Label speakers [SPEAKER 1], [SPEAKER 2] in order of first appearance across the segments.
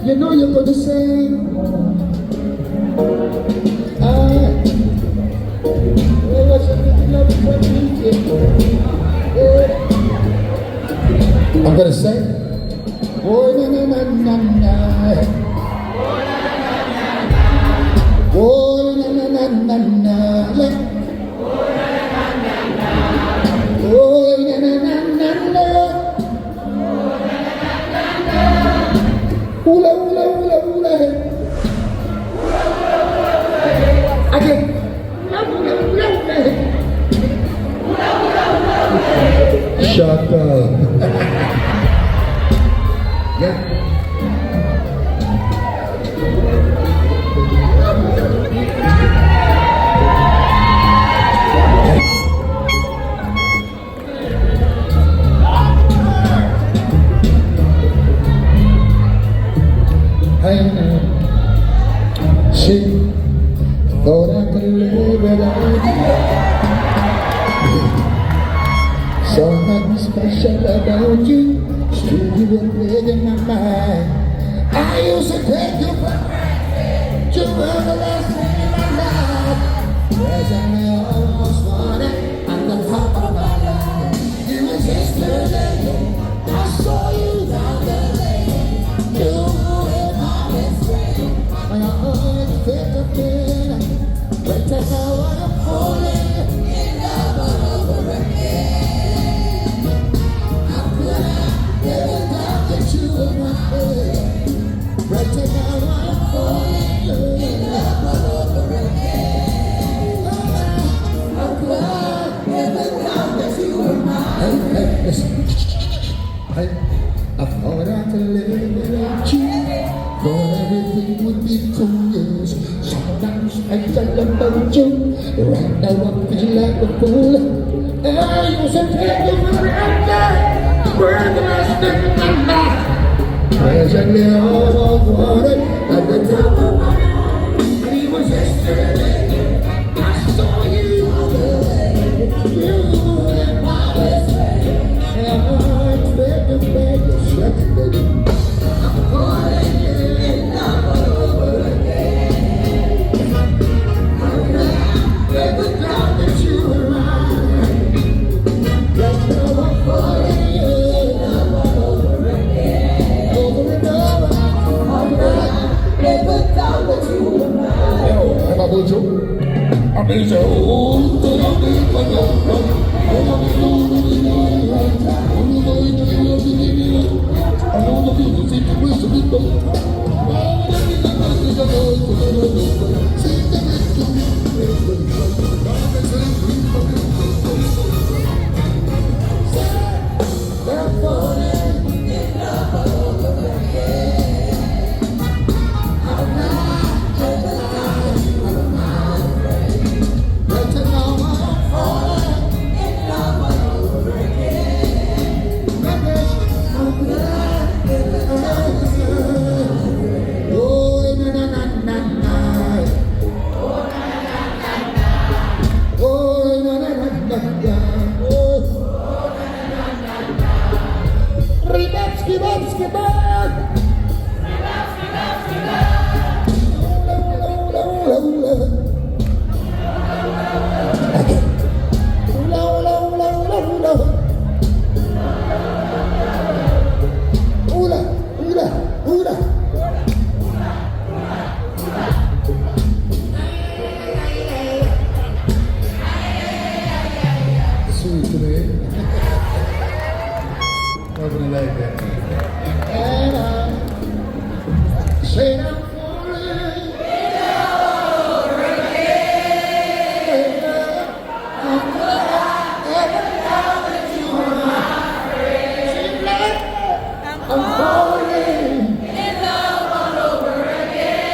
[SPEAKER 1] You know you're gonna say, I'm gonna say, oh na na na na na, oh na na na na na, oh na na na na na, hula hula hula hula, again, hula hula hula hula. Shut up. Yeah. She thought I could live without you. Something special about you, still you were big in my mind. I used to take you for granted, you were the last thing in my life. Presently I almost wanted at the top of my life. It was yesterday, I saw you down the lane. You were my best friend, my heart fit to feel. But that's how I'm falling in love all over again. Never doubt that you were my friend. Right now I'm falling in love all over again. I'm glad. Never doubt that you were mine. Hey, listen. Hey, I thought I could live without you. Thought everything would be cool. Yes. Sometimes I think about you. Right now I feel like a fool. I used to take you for granted. We're the last thing in my life. Presently all I wanted at the top of my life. It was yesterday, I saw you today. You were my best friend, and I expect to beg you yesterday. I'm falling in love all over again. I'm glad never doubt that you were mine. Yes, now I'm falling. Like that. And I say I'm falling in love again. I'm glad every time that you were my friend. I'm falling in love all over again.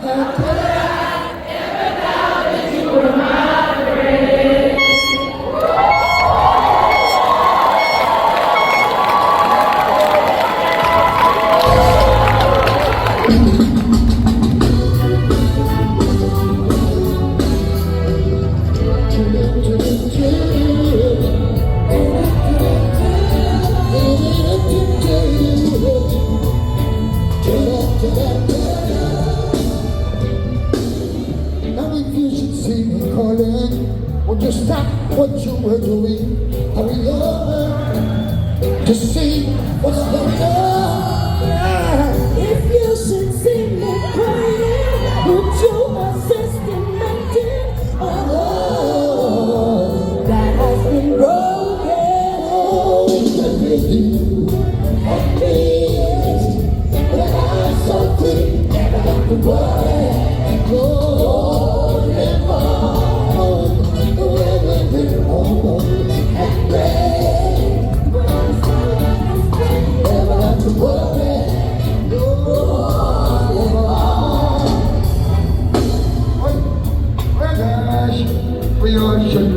[SPEAKER 1] I'm glad every time that you were my friend.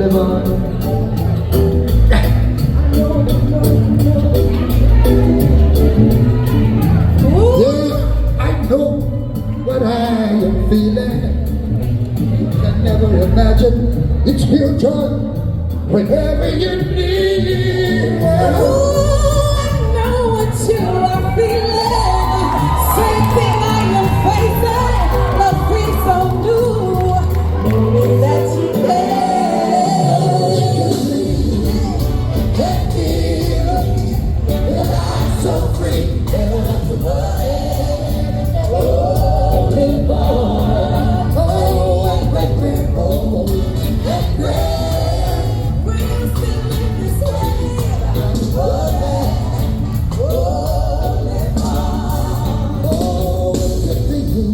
[SPEAKER 1] live on. Yeah, I know what I am feeling. You can never imagine. It's pure joy whenever you need.
[SPEAKER 2] Ooh, I know what you are feeling. Same thing I am facing. Love feels so new. Knowing that you
[SPEAKER 1] That feel, that I'm so free. Never have to worry. Oh, live on. Oh, and great, great, oh, and great.
[SPEAKER 2] we're still in this way.
[SPEAKER 1] Oh, live on. Oh, what they do.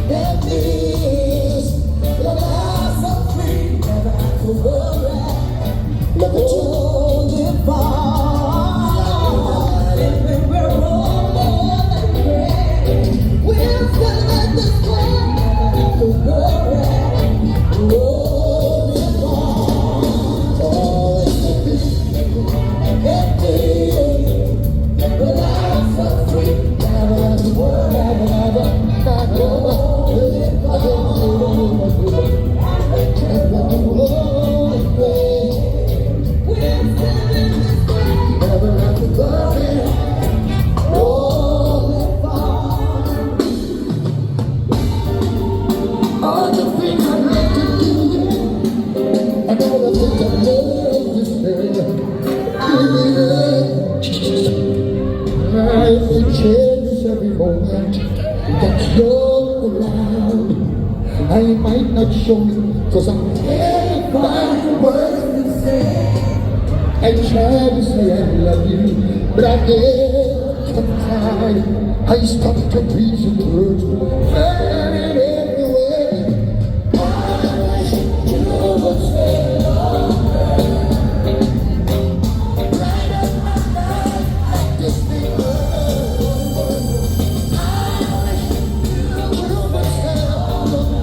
[SPEAKER 1] That is, that I'm so free. Never have to worry. Look at you.
[SPEAKER 2] Live on. Living we're all more than great. We're still in this way.
[SPEAKER 1] To worry. Oh, live on. Oh, that is, that I'm so free. Never have to worry. Never, never, live on.
[SPEAKER 2] We're still in this way.
[SPEAKER 1] Never have to worry. Oh, live on. All the things I love to do, and all the things I love to say. Life will change every moment that you're around. I might not show you, cause I can't find words to say. I try to say I love you, but I get tired. I stop to breathe the words, burning everywhere. I wish you would stay longer. Bright up my life like this big world. I wish you would stay longer.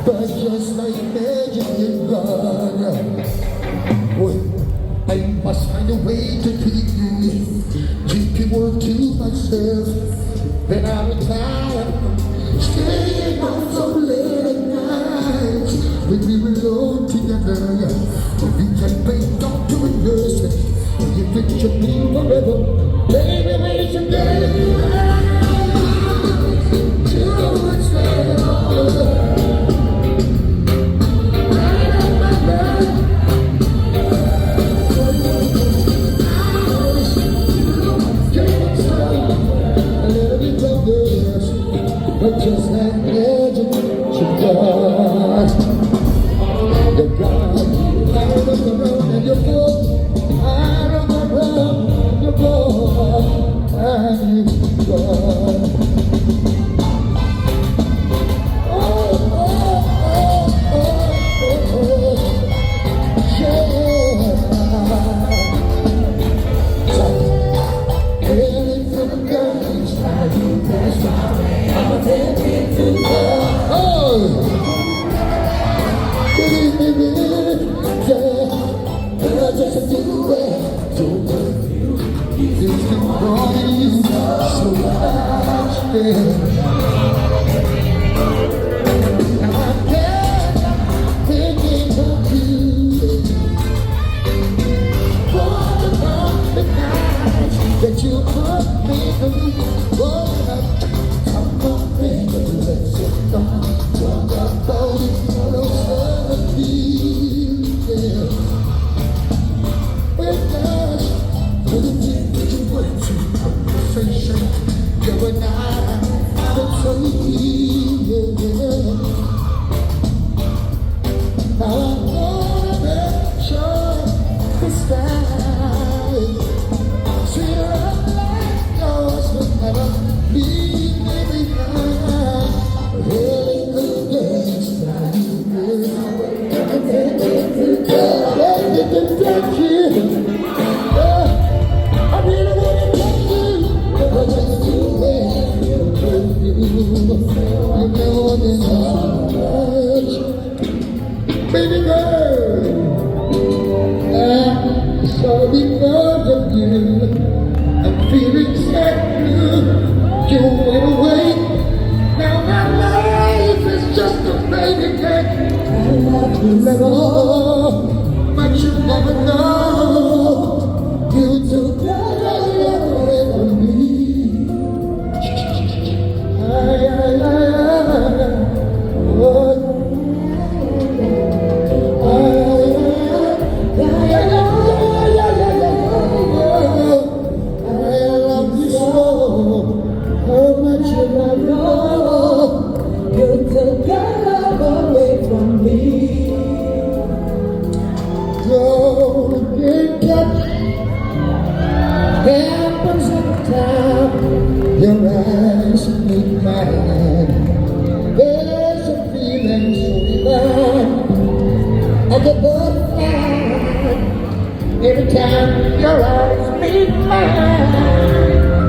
[SPEAKER 1] But just like magic, you're gone. Boy, I must find a way to keep you. Keep your word to myself. Then I'll retire. Staying on so late at night. When we were alone together. When you can play doctor and nurse. When you picture me forever. Baby, we should get it right. You know what's right. Right on my mind. But just like magic, she does. The God, out of the road and you're full, out of the road and you're full, and you're gone. Oh, oh, oh, oh, oh, yeah. Really from the girls, I do that's right. I'm taking to love. Oh, baby, yeah, just do it. Don't you? It's been wrong you so much, yeah. Now I can't thinking of you. What about the nights that you put me through? What about I really wanna touch you, but I just do it. You went away. Now my life is just a baby cake. I love you so much you never know. You took your love away from me. Happens every time your eyes meet mine. There's a feeling so divine, like a butterfly. Every time your eyes meet mine.